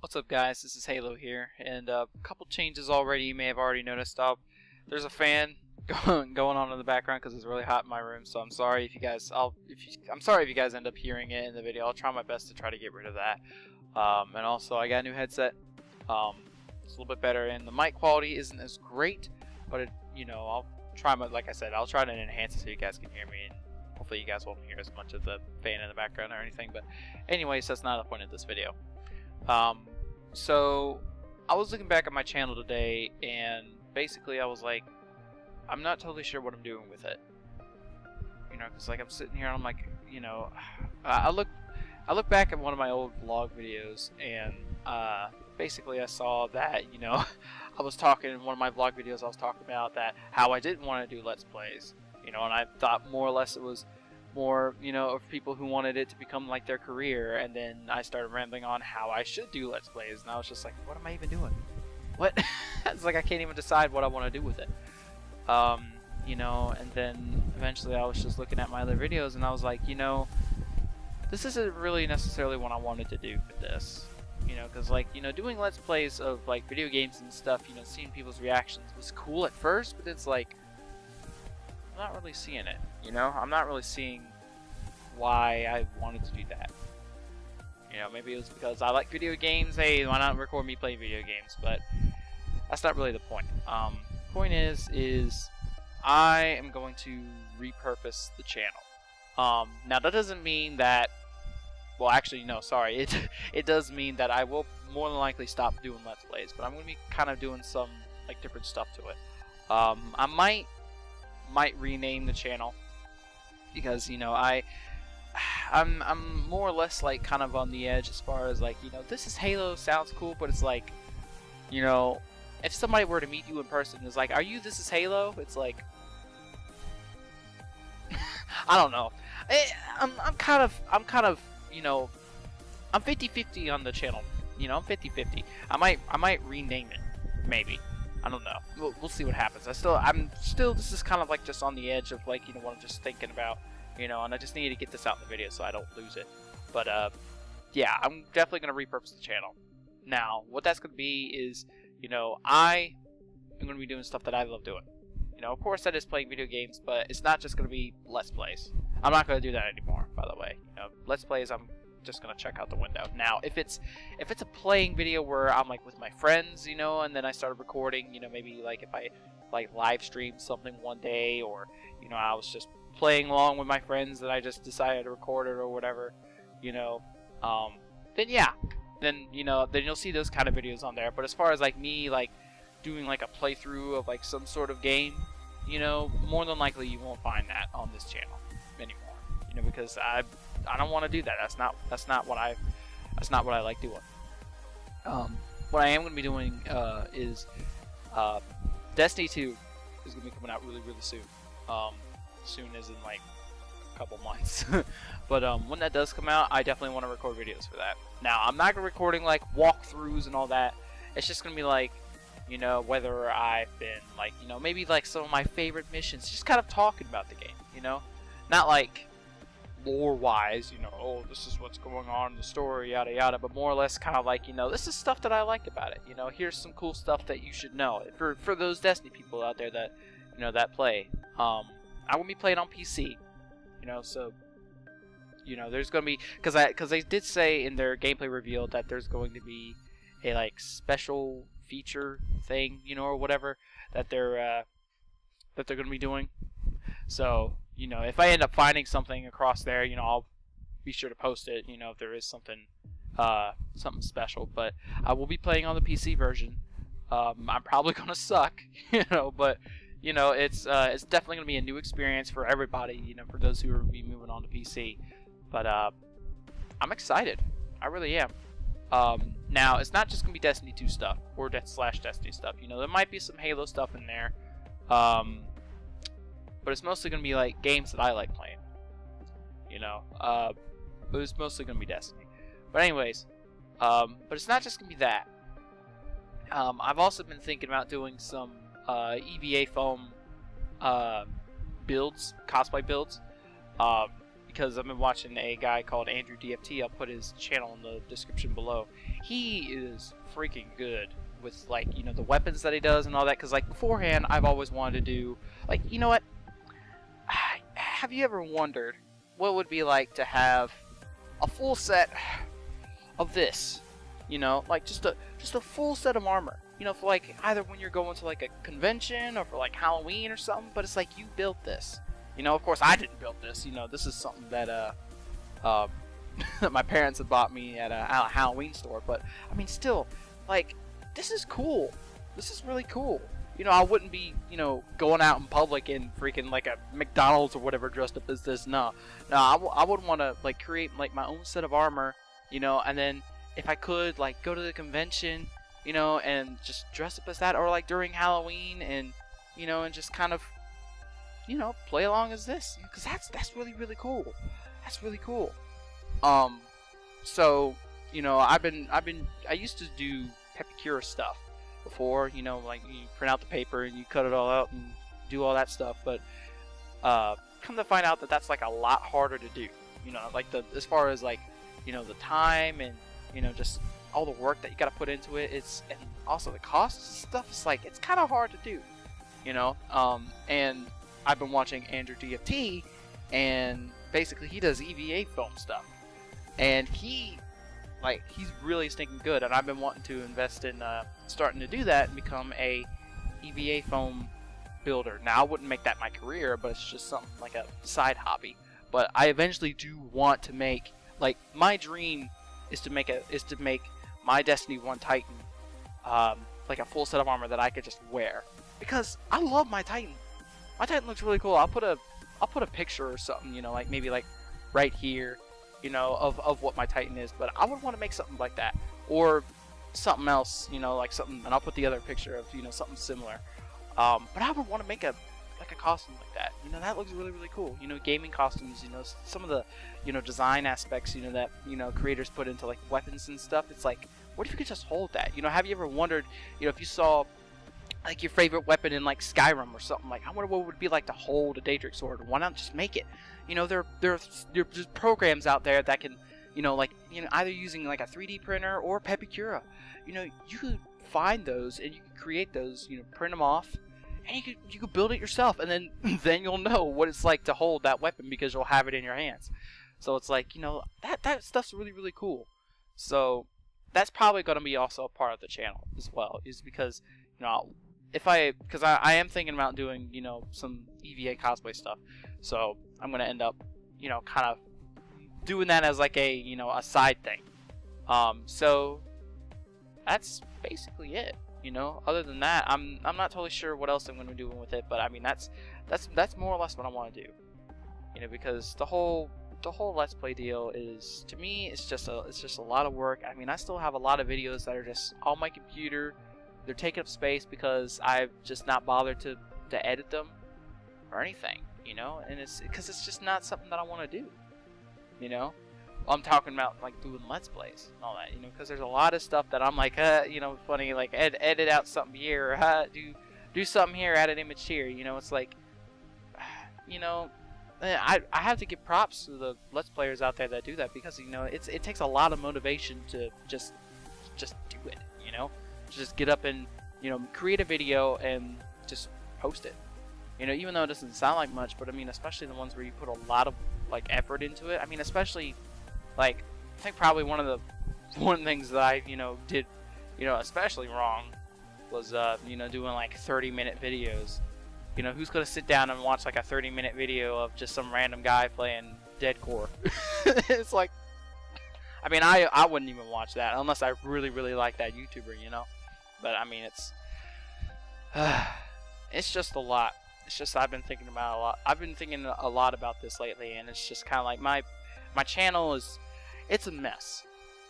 What's up, guys? This is Halo here, and a couple changes already. You may have already noticed. There's a fan going on in the background because it's really hot in my room. So I'm sorry if you guys. I'm sorry if you guys end up hearing it in the video. I'll try my best to try to get rid of that. And also, I got a new headset. It's a little bit better, and the mic quality isn't as great, but I'll try my. Like I said, I'll try to enhance it so you guys can hear me, and hopefully you guys won't hear as much of the fan in the background or anything. But anyways, that's not the point of this video. So I was looking back at my channel today, and basically I was like, I'm not totally sure what I'm doing with it. Because like I'm sitting here and I'm like, I look back at one of my old vlog videos, and basically I saw that I was talking in one of my vlog videos. I was talking about that how I didn't want to do Let's Plays, and I thought more or less it was more of people who wanted it to become like their career, and then I started rambling on how I should do Let's Plays, and I was just like, what am I even doing? What? It's like I can't even decide what I want to do with it. And then eventually I was just looking at my other videos, and I was like, this isn't really necessarily what I wanted to do with this. Because like, doing Let's Plays of like video games and stuff, seeing people's reactions was cool at first, but it's like, I'm not really seeing it, I'm not really seeing why I wanted to do that. Maybe it was because I like video games. Hey, why not record me playing video games? But that's not really the point. Point is I am going to repurpose the channel. Now that doesn't mean that, well, actually no, sorry, it does mean that I will more than likely stop doing Let's Plays, but I'm going to be kind of doing some like different stuff to it. I might rename the channel, because I'm more or less like kind of on the edge as far as like, this is Halo, sounds cool, but it's like, if somebody were to meet you in person and is like, are you This Is Halo? It's like, I don't know. I'm kind of I'm 50-50 on the channel. I'm 50-50. I might rename it, maybe. I don't know. We'll see what happens. I'm still. This is kind of like just on the edge of like what I'm just thinking about. And I just need to get this out in the video so I don't lose it. But yeah, I'm definitely gonna repurpose the channel. Now, what that's gonna be is, I am gonna be doing stuff that I love doing. Of course that is playing video games, but it's not just gonna be Let's Plays. I'm not gonna do that anymore. By the way, Let's Plays, I'm just gonna check out the window. Now, if it's a playing video where I'm like with my friends, and then I started recording, maybe like if I like live stream something one day, or I was just playing along with my friends and I just decided to record it or whatever, then yeah, then you'll see those kind of videos on there. But as far as like me like doing like a playthrough of like some sort of game, more than likely you won't find that on this channel anymore. Because I don't want to do that. That's not what I like doing. What I am going to be doing is Destiny 2 is going to be coming out really soon. Soon as in like a couple months. But when that does come out, I definitely want to record videos for that. Now, I'm not going to be recording like walkthroughs and all that. It's just going to be like, whether I've been like, maybe like some of my favorite missions, just kind of talking about the game, not like lore-wise, oh, this is what's going on in the story, yada yada, but more or less kind of like, this is stuff that I like about it, here's some cool stuff that you should know. For those Destiny people out there that, that play, I will be playing on PC, so, there's going to be, because they did say in their gameplay reveal that there's going to be a, like, special feature thing, or whatever, that they're going to be doing. So, if I end up finding something across there, I'll be sure to post it, if there is something special. But I will be playing on the PC version. I'm probably going to suck, but, it's definitely going to be a new experience for everybody, for those who are be moving on to PC. But, I'm excited. I really am. Now, it's not just going to be Destiny 2 stuff, or /Destiny stuff, there might be some Halo stuff in there. But it's mostly going to be like games that I like playing, but it's mostly going to be Destiny. But anyways, but it's not just going to be that. I've also been thinking about doing some EVA foam builds, cosplay builds, because I've been watching a guy called Andrew DFT. I'll put his channel in the description below. He is freaking good with, like, you know, the weapons that he does and all that. Because, like, beforehand, I've always wanted to do, like, you know what? Have you ever wondered what it would be like to have a full set of this? You know, like just a full set of armor. You know, for like either when you're going to like a convention or for like Halloween or something. But it's like you built this. You know, of course I didn't build this. You know, this is something that my parents had bought me at a Halloween store. But I mean, still, like, this is cool. This is really cool. You know, I wouldn't be, you know, going out in public in freaking like a McDonald's or whatever dressed up as this. No, I would want to like create like my own set of armor. You know, and then if I could, like, go to the convention, you know, and just dress up as that, or like during Halloween, and, you know, and just kind of, you know, play along as this, because that's really cool. That's really cool. So, you know, I used to do Epicura stuff before, you know, like you print out the paper and you cut it all out and do all that stuff, but come to find out that that's like a lot harder to do. You know, like as far as like, you know, the time and, you know, just all the work that you got to put into it. And also the cost stuff is like, it's kind of hard to do, you know. And I've been watching Andrew DFT, and basically he does EVA foam stuff, and he's really stinking good. And I've been wanting to invest in starting to do that and become a EVA foam builder. Now I wouldn't make that my career, but it's just something like a side hobby. But I eventually do want to make, like, my dream is to make my Destiny 1 Titan like a full set of armor that I could just wear, because I love my Titan. My Titan looks really cool. I'll put a picture or something, you know, like maybe like right here, you know, of what my Titan is. But I would want to make something like that, or something else, you know, like something, and I'll put the other picture of, you know, something similar. But I would want to make a costume like that. You know, that looks really cool. You know, gaming costumes, you know, some of the, you know, design aspects, you know, that, you know, creators put into like weapons and stuff. It's like, what if you could just hold that? You know, have you ever wondered, you know, if you saw like your favorite weapon in like Skyrim or something, like, I wonder what it would be like to hold a Daedric sword. Why not just make it? You know, there's programs out there that can, you know, like, you know, either using like a 3D printer or Epicura. You know, you could find those and you can create those, you know, print them off, and you could build it yourself, and then you'll know what it's like to hold that weapon, because you'll have it in your hands. So it's like, you know, that stuff's really cool. So that's probably going to be also a part of the channel as well, is because, you know, because I am thinking about doing, you know, some EVA cosplay stuff. So I'm going to end up, you know, kind of doing that as like a, you know, a side thing. So that's basically it. You know, other than that, I'm not totally sure what else I'm going to be doing with it, but I mean, that's more or less what I want to do. You know, because the whole Let's Play deal is, to me, it's just a lot of work. I mean, I still have a lot of videos that are just on my computer. They're taking up space because I've just not bothered to edit them or anything. You know, and it's because it's just not something that I want to do. You know. I'm talking about like doing Let's Plays and all that, you know, because there's a lot of stuff that I'm like, you know, funny, like edit out something here, or do something here, add an image here, you know. It's like, you know, I have to give props to the Let's Players out there that do that, because, you know, it takes a lot of motivation to just do it, you know, just get up and, you know, create a video and just post it, you know, even though it doesn't sound like much. But I mean, especially the ones where you put a lot of like effort into it. I mean, especially, like, I think probably one of the things that I, you know, did, you know, especially wrong was, you know, doing like 30-minute videos. You know, who's gonna sit down and watch like a 30-minute video of just some random guy playing Dead Core? It's like, I mean, I wouldn't even watch that unless I really like that YouTuber, you know. But I mean, it's just a lot. It's just, I've been thinking about a lot. I've been thinking a lot about this lately, and it's just kind of like my channel is, it's a mess.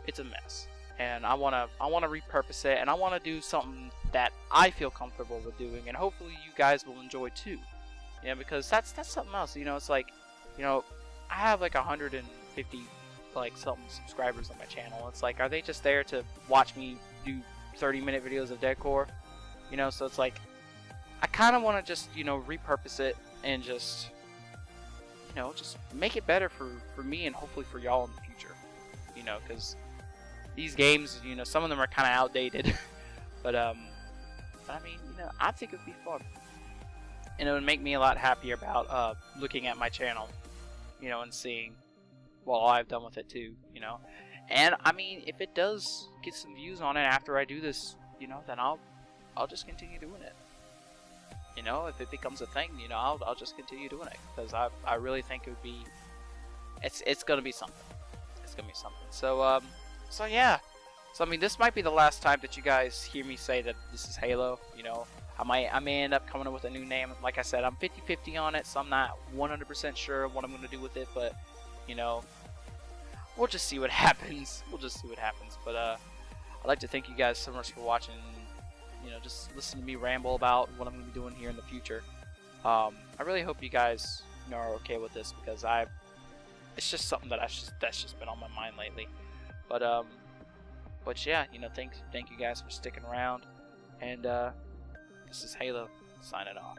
It's a mess, and I wanna repurpose it, and I wanna do something that I feel comfortable with doing, and hopefully you guys will enjoy too. You know, because that's something else. You know, it's like, you know, I have like 150 like something subscribers on my channel. It's like, are they just there to watch me do 30-minute videos of Dead Core? You know, so it's like, I kind of want to just, you know, repurpose it and just know, just make it better for me and hopefully for y'all in the future. You know, because these games, you know, some of them are kind of outdated, but I mean, you know, I think it would be fun, and it would make me a lot happier about looking at my channel, you know, and seeing what I've done with it too, you know. And I mean, if it does get some views on it after I do this, you know, then I'll just continue doing it. You know, if it becomes a thing, you know, I'll just continue doing it, because I really think it would be, it's gonna be something. It's gonna be something. So so yeah. So I mean, this might be the last time that you guys hear me say that this is Halo. You know, I may end up coming up with a new name. Like I said, I'm 50-50 on it, so I'm not 100% sure what I'm gonna do with it. But you know, we'll just see what happens. We'll just see what happens. But I'd like to thank you guys so much for watching. You know, just listen to me ramble about what I'm gonna be doing here in the future. I really hope you guys, you know, are okay with this, because it's just something that that's just been on my mind lately. But yeah, you know, thank you guys for sticking around, and this is Halo signing off.